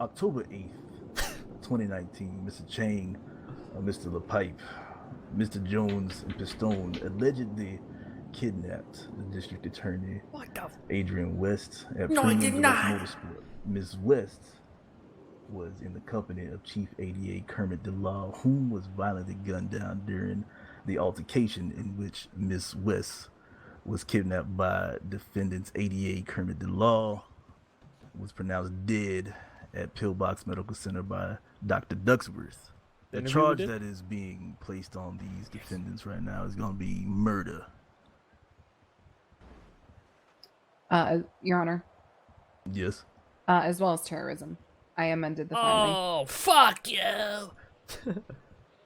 October 8th, 2019, Mr. Chang, Mr. LaPipe, Mr. Jones, and Pistone allegedly kidnapped the district attorney, Adrian West, at Premium Deluxe Motorsport. Ms. West was in the company of Chief ADA Kermit DeLaw, whom was violently gunned down during the altercation in which Ms. West was kidnapped by defendants ADA Kermit DeLaw, was pronounced dead at Pillbox Medical Center by Dr. Ducksworth. The charge that is being placed on these defendants right now is going to be murder. Your Honor. Yes. As well as terrorism. I amended the finding. Oh, fuck you!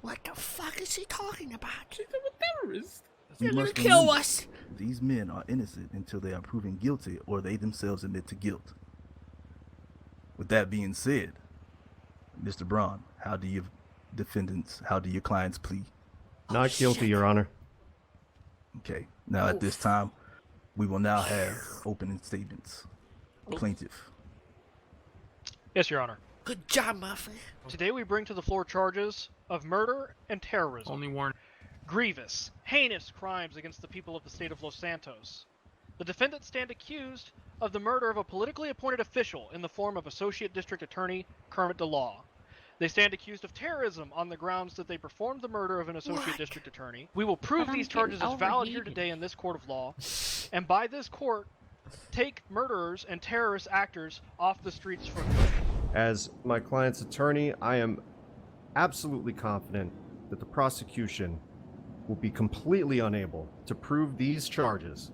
What the fuck is he talking about? He's a terrorist. They're gonna kill us. These men are innocent until they are proven guilty or they themselves admit to guilt. With that being said, Mr. Braun, how do your clients plead? Not guilty, Your Honor. Okay. Now at this time, we will now have opening statements. Plaintiff. Yes, Your Honor. Good job, Muffy. Today we bring to the floor charges of murder and terrorism. Only warrant. Grievous, heinous crimes against the people of the state of Los Santos. The defendants stand accused of the murder of a politically appointed official in the form of Associate District Attorney Kermit DeLaw. They stand accused of terrorism on the grounds that they performed the murder of an Associate District Attorney. We will prove these charges as valid here today in this court of law, and by this court, take murderers and terrorist actors off the streets for good. As my client's attorney, I am absolutely confident that the prosecution will be completely unable to prove these charges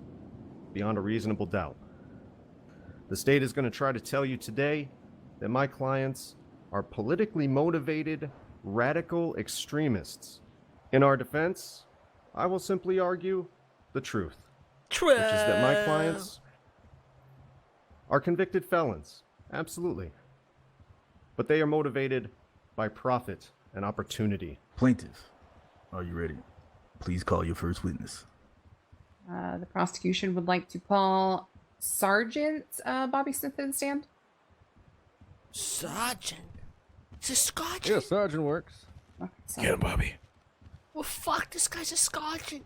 beyond a reasonable doubt. The state is going to try to tell you today that my clients are politically motivated, radical extremists. In our defense, I will simply argue the truth, which is that my clients are convicted felons, absolutely. But they are motivated by profit and opportunity. Plaintiff, are you ready? Please call your first witness. The prosecution would like to call Sergeant Bobby Smith to the stand. Sergeant? It's a sergeant? Yeah, sergeant works. Okay, Get him, Bobby. Well, fuck, this guy's a sergeant.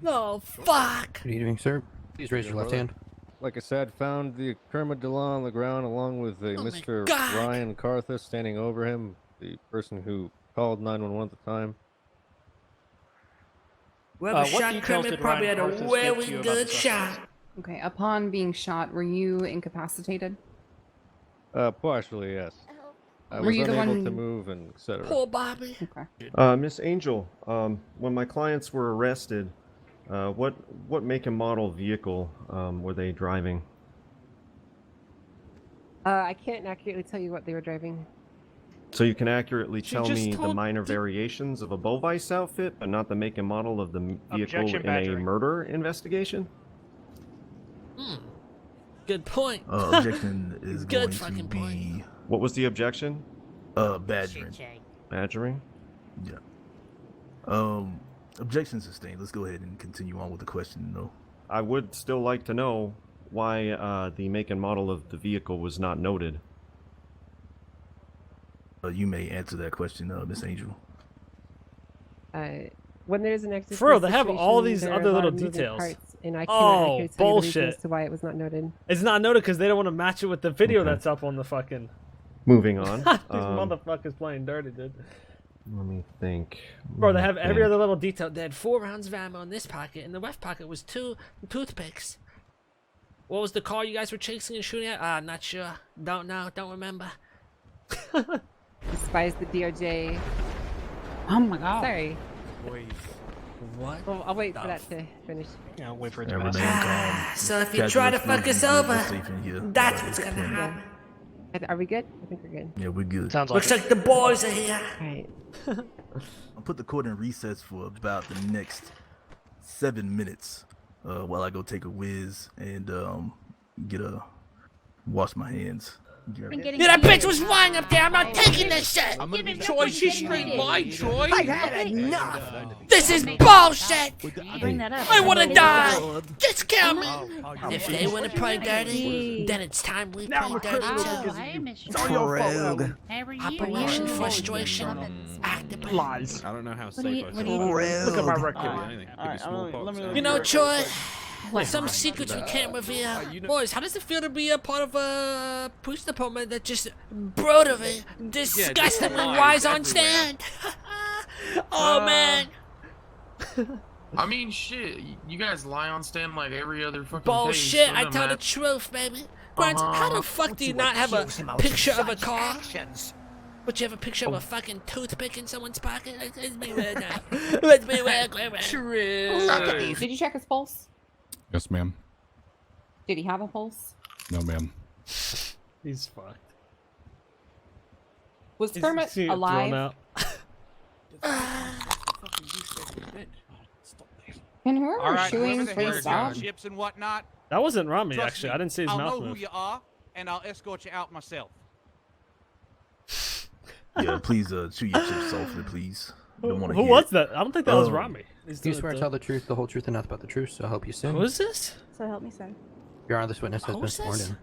No, fuck. Good evening, sir. Please raise your left hand. Like I said, found the Kermit DeLaw on the ground along with Mr. God. Ryan Cartha standing over him, the person who called 911 at the time. Whoever What shot details Kermit did probably Ryan had a Carthus give very to you about good the shot. suspect? Okay, upon being shot, were you incapacitated? Partially, yes. I Were was you the unable one- to move and etc. Poor Bobby. Okay. Miss Angel, when my clients were arrested, what make and model vehicle were they driving? I can't accurately tell you what they were driving. So you can accurately She tell just me the told- minor variations of a Bovice outfit, but not the make and model of the vehicle Objection, in a badgering. murder investigation? Good point. Objection is Good going to fucking be point. What was the objection? badgering. Badgering? Yeah. Objection sustained. Let's go ahead and continue on with the question, though. I would still like to know why the make and model of the vehicle was not noted. You may answer that question, Miss Angel. When there's an exit, For real, they have all these other little details. And I Oh, cannot accurately tell you the reason bullshit. as to why it was not noted. It's not noted because they don't want to match it with the video Okay. that's up on the fucking. Moving on. These motherfuckers playing dirty, dude. Let me think. Bro, they have every think. other little detail. They had 4 rounds of ammo in this pocket, and the left pocket was 2 toothpicks. What was the car you guys were chasing and shooting at? Not sure. Don't know. Don't remember. Despise the DOJ. Oh my god. Sorry. What? Well, I'll wait for that to finish. Yeah, wait for it to Remain pass. calm. So if you Casual try to fuck explosions, us we're over, safe in here. that's what's gonna happen. Are we good? I think we're good. Yeah, we're good. Sounds like Looks like the boys are here. All right. I'll put the court in recess for about the next 7 minutes while I go take a whiz and wash my hands. Yeah. Yeah, that bitch was lying up there. I'm not taking this shit. I'm gonna be Troy. She straight lied, Troy. I've had enough. This is bullshit. Bring that up. I want to die. Just kill me. If they want to play dirty, then it's time we play dirty too. I miss you. Rogue. Operation Frustration. Activate. Lies. I don't know how What do you- safe what I do you- should Look at my be. record. Anything. Could be smallpox. You know, Troy, some secrets we can't reveal. Boys, how does it feel to be a part of a police department that just brutally, disgustingly lies on stand? Oh, man. I mean, shit. You guys lie on stand like every other fucking Bullshit, day. So I it tell the doesn't truth, baby. Grant, how the fuck do you not have a picture of a car? But you have a picture of a fucking toothpick in someone's pocket? Let's be real now. Let's be real, True. Did you check his pulse? Yes, ma'am. Did he have a pulse? No, ma'am. He's fucked. Was Is Kermit he thrown alive? out? Can whoever All right, chewing whoever the please hell stop? chips and whatnot. That wasn't Rami, Trust actually. me, I didn't see his I'll mouth know move. who you are, and I'll escort you out myself. Yeah, please chew your chips softly, please. Don't wanna Who hear was it. that? I don't think that was Rami. Do you swear to tell the truth, the whole truth, and nothing but the truth, so help you soon? Who is this? So help me, son. Your Honor, this witness has been Who's sworn this? in.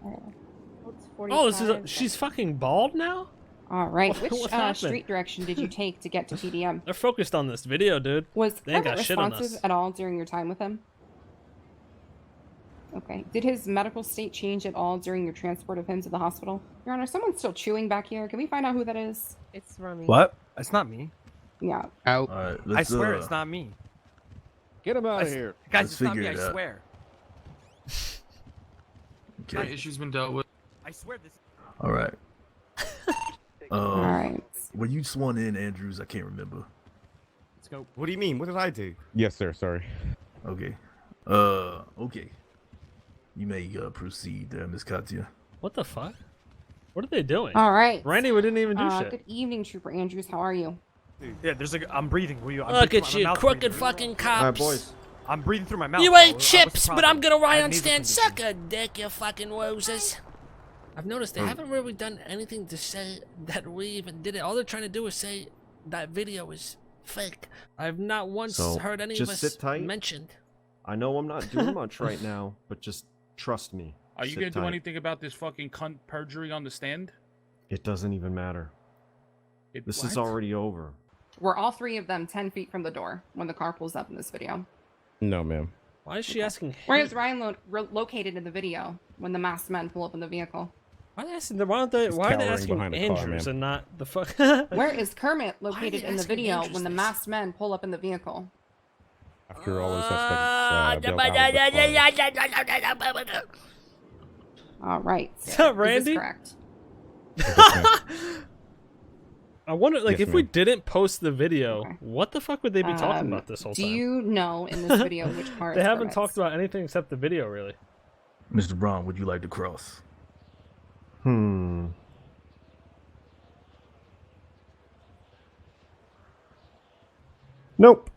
Oh, this is she's fucking bald now? All right. Which What happened? street direction did you take to get to PDM? They're focused on this video, dude. Was They ain't Kermit got shit on responsive us. at all during your time with him? Okay. Did his medical state change at all during your transport of him to the hospital? Your Honor, someone's still chewing back here. Can we find out who that is? It's Rami. What? It's not me. Yeah. Out. Alright, I let's swear it's not me. Get him out of here. Guys, Let's it's not me, figure I it out. swear. My Okay. issue's been dealt with. I swear this. Alright. All right. Were you sworn in, Andrews? I can't remember. Let's go. What do you mean? What did I do? Yes, sir. Sorry. Okay. Okay. You may proceed, Miss Katya. What the fuck? What are they doing? All right. Randy, we didn't even do shit. Good evening, Trooper Andrews. How are you? Yeah, there's a. I'm breathing. Will you? I'm Look breathing at through you, my mouth crooked breathing. fucking Alright, cops. boys. I'm breathing through my mouth. You bro. ate What's the chips, but I'm problem? gonna I lie have on nasal stand. condition. Suck a dick, you fucking roses. I've noticed they haven't really done anything to say that we even did it. All they're trying to do is say that video is fake. I've not once So, heard any of just us sit tight. mentioned. I know I'm not doing much right now, but just trust me. Are you Sit gonna do tight. anything about this fucking cunt perjury on the stand? It doesn't even matter. This is already over. Were all three of them 10 feet from the door when the car pulls up in this video? No, ma'am. Why is she asking? Where is Ryan located in the video when the masked men pull up in the vehicle? Why are they asking? Why aren't they? Why are they cowering asking behind a car, Andrews ma'am. and not the fuck? Where is Kermit located they in the asking video Andrews when the this? masked men pull up in the vehicle? After all the suspects bailed out of the car. All right. Is that Is Randy? this correct? I wonder, like, Yes, if we ma'am. didn't post the video, Okay. what the fuck would they be talking about this whole Do time? you know in this video which car They is haven't Kermit's? talked about anything except the video, really. Mr. Brown, would you like to cross? Nope.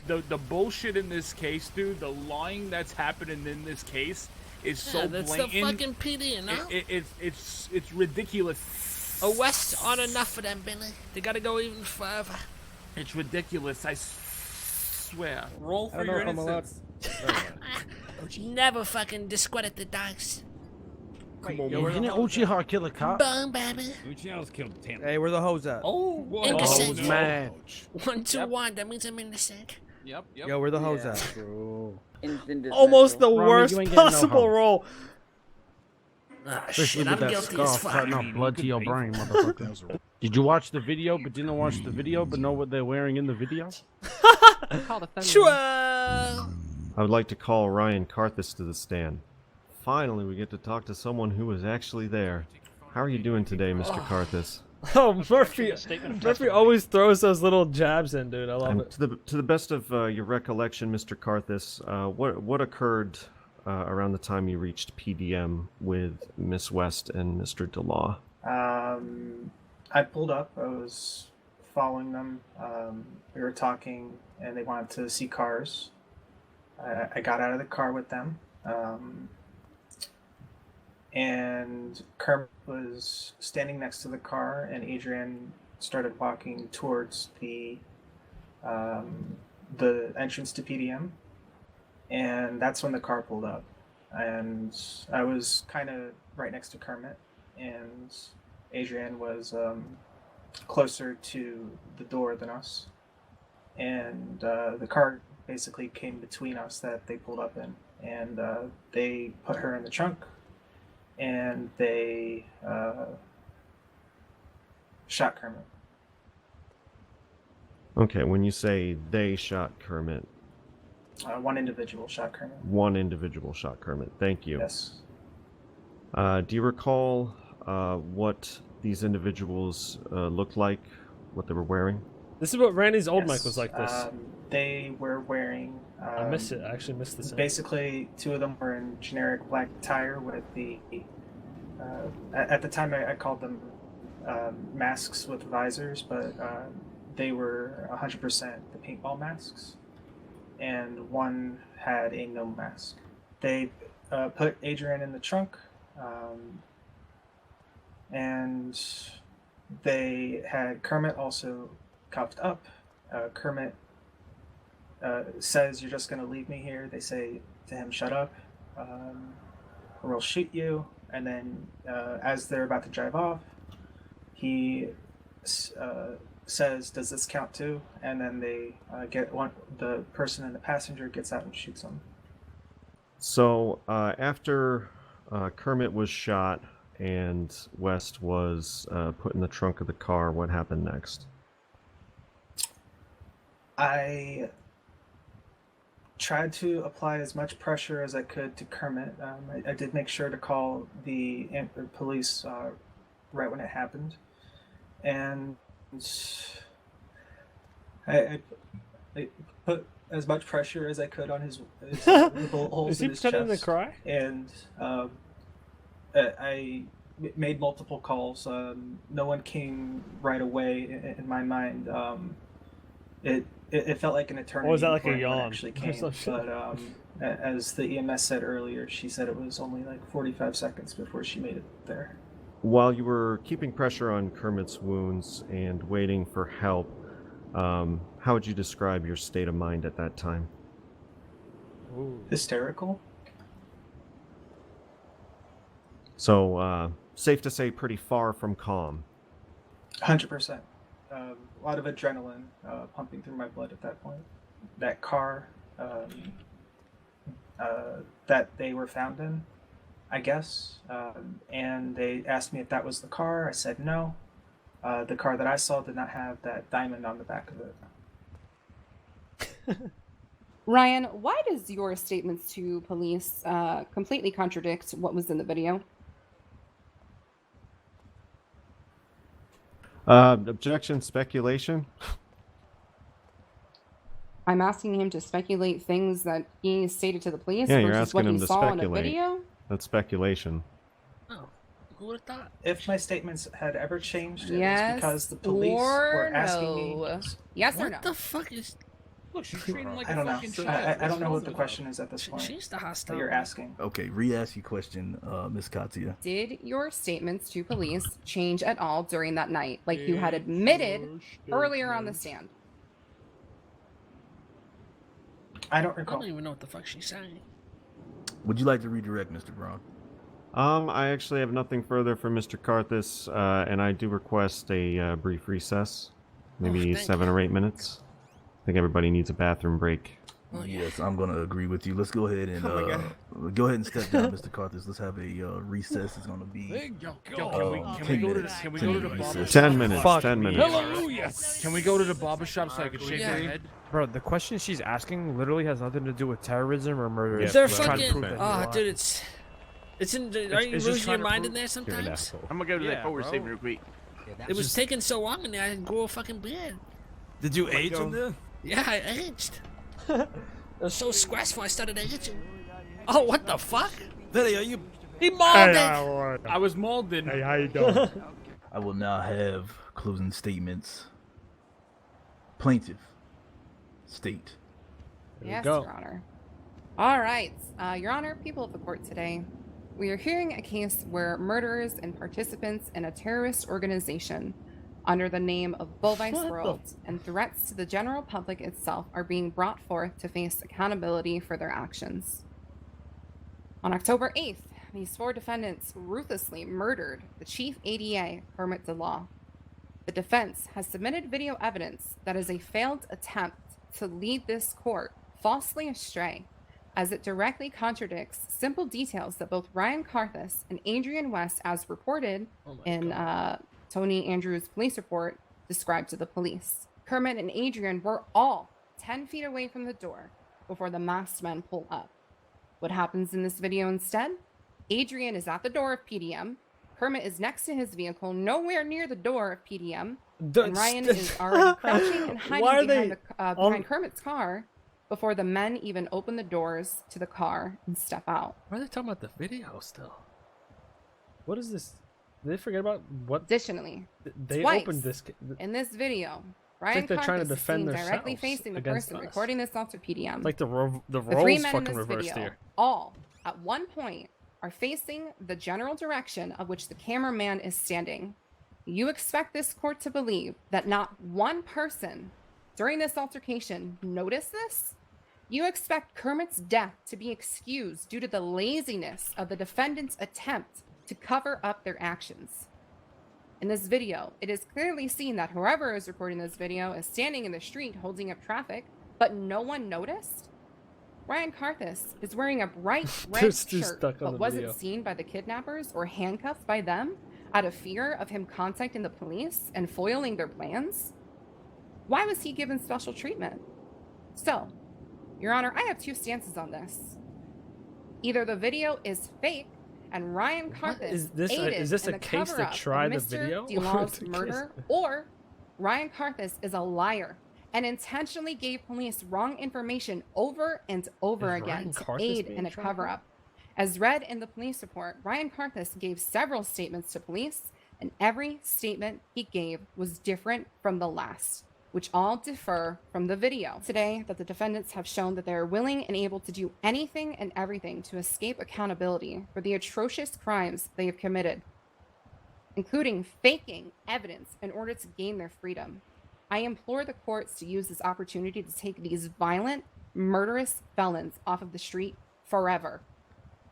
The bullshit in this case, dude. The lying that's happening in this case is so Yeah, that's blatant. the fucking PD, you know? It's ridiculous. West aren't enough for them, Billy. They gotta go even further. It's ridiculous. I swear. Roll for your innocence. Never fucking discredit the dice. Come on, Isn't it Uchiha kill a cop? Boom, baby. Hey, where the hoes at? Oh, Innocent. man. 1, 2, 1. That means I'm innocent. Yep. Yo, where the hoes at? Almost the Rami, worst you ain't getting no possible hoes. role. Ah, Especially shit, with I'm that guilty as scarf fuck. cutting off blood to your brain, motherfucker. Did you watch the video but didn't watch the video but know what they're wearing in the video? Call the phone. Sure. I would like to call Ryan Karthus to the stand. Finally, we get to talk to someone who was actually there. How are you doing today, Mr. Karthus? Oh, Murphy. Statement of Murphy testimony. always throws those little jabs in, dude. I love And it. to the best of your recollection, Mr. Karthus, what occurred around the time you reached PDM with Miss West and Mr. DeLaw? I pulled up. I was following them. We were talking, and they wanted to see cars. I got out of the car with them, and Kermit was standing next to the car, and Adrian started walking towards the entrance to PDM, and that's when the car pulled up. And I was kind of right next to Kermit, and Adrian was closer to the door than us, and the car basically came between us that they pulled up in, and they put her in the trunk, and they shot Kermit. Okay, when you say they shot Kermit, One individual shot Kermit. one individual shot Kermit. Thank you. Yes. Do you recall what these individuals looked like, what they were wearing? This is what Randy's old mic Yes. was like this. They were wearing. I missed it. I actually missed the sound. Basically, two of them were in generic black attire with the. At the time, I called them masks with visors, but they were 100% the paintball masks, and one had a gnome mask. They put Adrian in the trunk, and they had Kermit also cuffed up. Kermit says, "You're just going to leave me here." They say to him, "Shut up, or we'll shoot you." And then as they're about to drive off, he says, "Does this count too?" And then they the person in the passenger gets out and shoots him. So after Kermit was shot and West was put in the trunk of the car, what happened next? I tried to apply as much pressure as I could to Kermit. I did make sure to call the police right when it happened, and I put as much pressure as I could on his the bullet holes Is he in his pretending to chest, cry? and I made multiple calls. No one came right away in my mind. It felt like an eternity. Or was that like before a anyone yawn? actually Or came, some shit? but as the EMS said earlier, she said it was only like 45 seconds before she made it there. While you were keeping pressure on Kermit's wounds and waiting for help, how would you describe your state of mind at that time? Hysterical. So, safe to say pretty far from calm. 100%. A lot of adrenaline pumping through my blood at that point. That car that they were found in, I guess, and they asked me if that was the car. I said no. The car that I saw did not have that diamond on the back of it. Ryan, why does your statements to police completely contradict what was in the video? Objection, speculation? I'm asking him to speculate things that he stated to the police Yeah, you're versus what asking him he to saw in a speculate. video. That's speculation. Oh, who would have thought? If my statements had ever changed, it Yes was because the police or were asking no? me. Yes or What no? the fuck is? Look, she's treating like I a don't know. fucking child. I don't know what the question is at this point. She's the that hostile. you're asking. Okay, re-ask your question, Miss Katia. Did your statements to police change at all during that night, like you had admitted earlier on the stand? I don't I recall. don't even know what the fuck she's saying. Would you like to redirect, Mr. Brown? I actually have nothing further for Mr. Karthus, and I do request a brief recess. Maybe thank 7 or 8 minutes. I think everybody needs a bathroom break. Oh, yeah. Yes, I'm gonna agree with you. Let's go ahead and go ahead and step down, Mr. Karthus. Let's have a recess. It's gonna be Yo, can we 10 go to minutes. can we 10 go to the minute barber recess. 10 minutes, Fuck 10 me. minutes. Hallelujah! Can we go to the barber shop so I can shave Yeah. my head? Bro, the question she's asking literally has nothing to do with terrorism or murder. Yeah, Is there She's trying to fucking? prove that Oh, you're dude, it's in. Are you it's just losing your trying to mind prove- in there You're an sometimes? asshole. I'm gonna go to Yeah, that forward bro. statement real quick. It was taking so long, and I grew a fucking beard. Did you age in there? Yeah, I aged. It was so stressful, I started aging. Oh, what the fuck? Daddy, are you? He mauled it. I was mauled in. Hey, how you doing? I will now have closing statements. Plaintiff, state. Yes, go. Your Honor. All right, Your Honor, people of the court today. We are hearing a case where murderers and participants in a terrorist organization under the name of Bulvice World and threats to the general public itself are being brought forth to face accountability for their actions. On October 8th, these 4 defendants ruthlessly murdered the chief ADA, Kermit DeLaw. The defense has submitted video evidence that is a failed attempt to lead this court falsely astray, as it directly contradicts simple details that both Ryan Karthus and Adrian West, as reported in Tony Andrews' police report, described to the police. Kermit and Adrian were all 10 feet away from the door before the masked men pull up. What happens in this video instead? Adrian is at the door of PDM. Kermit is next to his vehicle, nowhere near the door of PDM. And Ryan is already crouching and hiding behind Kermit's car before the men even open the doors to the car and step out. Why are they talking about the video still? What is this? Did they forget about what? Additionally, they twice opened this in this video. It's Ryan like they're trying to Karthus is defend seen directly themselves facing the against person us. recording this off to PDM. It's like the roles 3 men in fucking this reversed video, here. all at one point, are facing the general direction of which the cameraman is standing. You expect this court to believe that not one person during this altercation noticed this? You expect Kermit's death to be excused due to the laziness of the defendant's attempt to cover up their actions. In this video, it is clearly seen that whoever is recording this video is standing in the street holding up traffic, but no one noticed. Ryan Karthus is wearing a bright red shirt, but wasn't seen by the kidnappers or handcuffed by them out of fear of him contacting the police and foiling their plans. Why was he given special treatment? So, Your Honor, I have 2 stances on this. Either the video is fake and Ryan Karthus Is this aided a in the case to cover-up try of the Mr. video? DeLaw's murder, or Ryan Karthus is a liar and intentionally gave police wrong information over and over again to aid in a cover-up. As read in the police report, Ryan Karthus gave several statements to police, and every statement he gave was different from the last, which all differ from the video. Today, that the defendants have shown that they are willing and able to do anything and everything to escape accountability for the atrocious crimes they have committed, including faking evidence in order to gain their freedom. I implore the courts to use this opportunity to take these violent, murderous felons off of the street forever.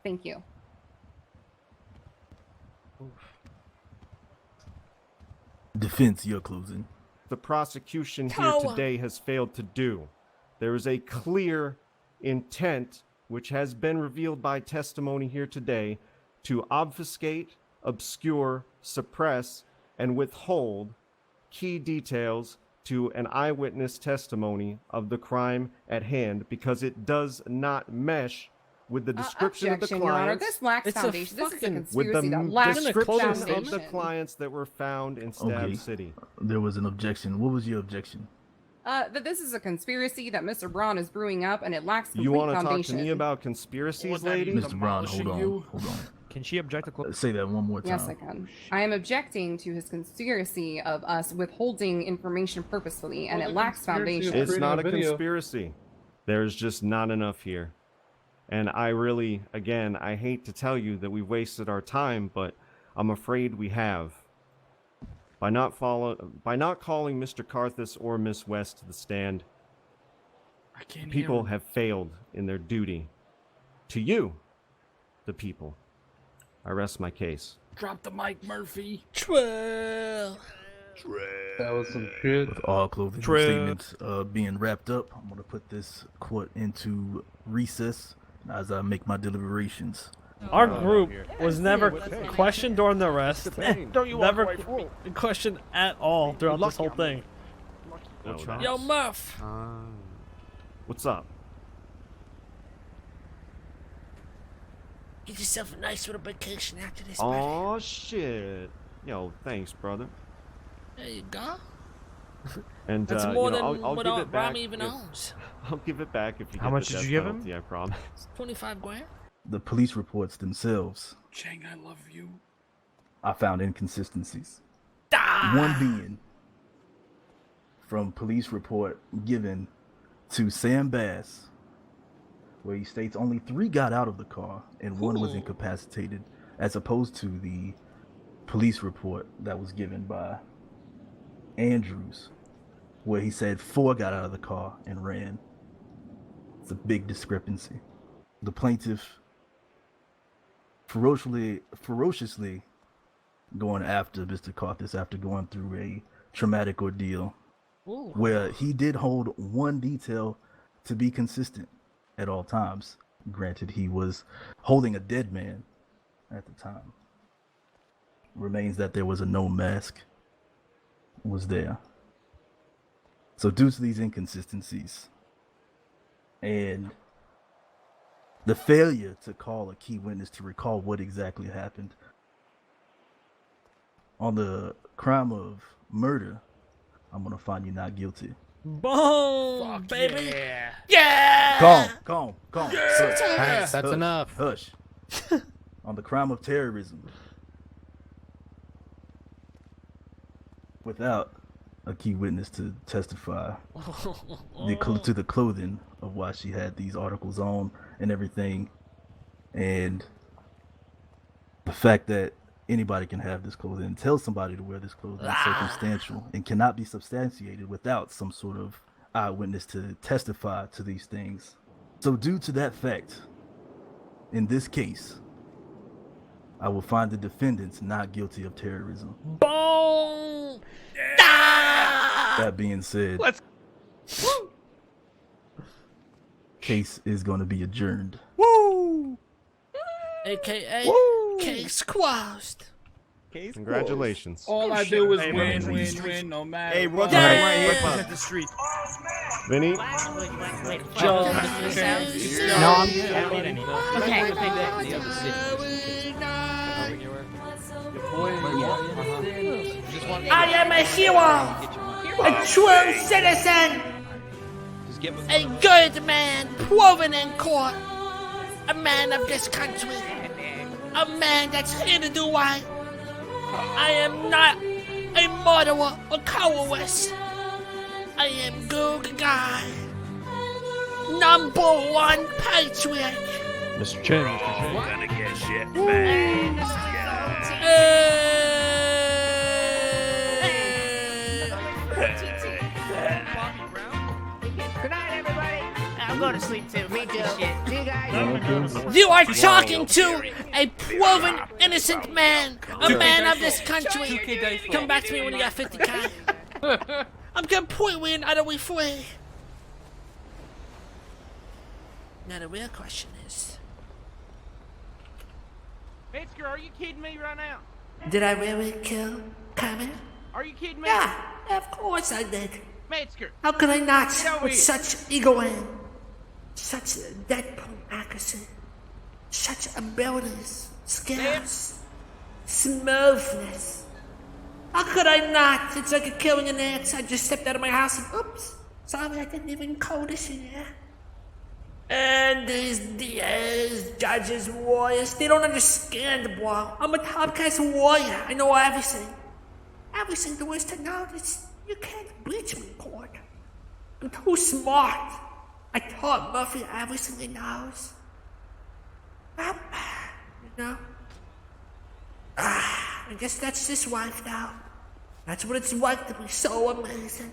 Thank you. Defense, your closing. The prosecution here today has failed to do. There is a clear intent, which has been revealed by testimony here today, to obfuscate, obscure, suppress, and withhold key details to an eyewitness testimony of the crime at hand because it does not mesh with the description of the Your Honor, clients. this lacks foundation. This is a With conspiracy the that lacks description foundation. of the clients that were found in Stab City. There was an objection. What was your objection? That this is a conspiracy that Mr. Braun is brewing up, and it lacks complete You want to foundation. talk to me about conspiracies, lady? Mr. Brown, hold on. Can she object to Say that one more time. Yes, I can. I am objecting to his conspiracy of us withholding information purposefully, and it lacks foundation. It's not a conspiracy. There's just not enough here. And I really, again, I hate to tell you that we wasted our time, but I'm afraid we have. By not calling Mr. Karthus or Miss West to the stand, people have failed in their duty to you, the people. I rest my case. Drop the mic, Murphy. Trill. That was some good. With all closing statements being wrapped up, I'm going to put this court into recess as I make my deliberations. Our group was never questioned during the arrest. Don't you never walk away from me. questioned at all throughout this whole thing. Yo, Murph. What's up? Get yourself a nice little vacation after this. Oh shit! Yo, thanks, brother. There you go. And That's more you know, than I'll what give it back. Rami even owns. I'll give it back if you How get much the did death you give him? penalty, I promise. 25 grand. The police reports themselves, Chang, I love you. I found inconsistencies. Ah! One being from police report given to Sam Bass, where he states only 3 got out of the car and 1 was incapacitated, as opposed to the police report that was given by Andrews, where he said 4 got out of the car and ran. It's a big discrepancy. The plaintiff ferociously going after Mr. Carthus after going through a traumatic ordeal, where he did hold one detail to be consistent at all times. Granted, he was holding a dead man at the time. Remains that there was a known mask was there. So due to these inconsistencies and the failure to call a key witness to recall what exactly happened on the crime of murder, I'm gonna find you not guilty. Boom, baby. Yeah. Yeah. Calm. That's enough. Hush. On the crime of terrorism, without a key witness to testify to the clothing of why she had these articles on and everything, and the fact that anybody can have this clothing and tell somebody to wear this clothing is circumstantial and cannot be substantiated without some sort of eyewitness to testify to these things. So due to that fact, in this case, I will find the defendants not guilty of terrorism. Boom. That being said, case is going to be adjourned. Woo! AKA case closed. Congratulations. All I do is win, no matter. Hey, what. right here. Represent the street. Vinny? Joe. No, I'm good. Okay. I am a hero, a true citizen, a good man proven in court, a man of this country, a man that's here to do right. I am not a murderer or cowardice. I am good guy, #1 patriot. Mr. Chang. Gonna get shit, man. Good night, everybody. I'm going to sleep too. Me too. See you guys. You are talking to a proven innocent man, a man of this country. Come back to me when you got 50K. I'm completely and utterly free. Now the real question is, Metzger, are you kidding me right now? did I really kill Carmen? Are you kidding me? Yeah, of course I did. Metzger. How could I not? Get over With here. such ego and such Deadpool accuracy, such abilities, skills, smoothness. How could I not? It's like a killing an ant. I just stepped out of my house and oops, sorry, I didn't even call this in here. And these DAs, judges, lawyers, they don't understand, bro. I'm a top-class lawyer. I know everything. Everything there is to know. You can't bleach me in court. I'm too smart. I taught Murphy everything he knows. You know? I guess that's his wife now. That's what it's like to be so amazing.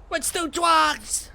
Let's do drugs!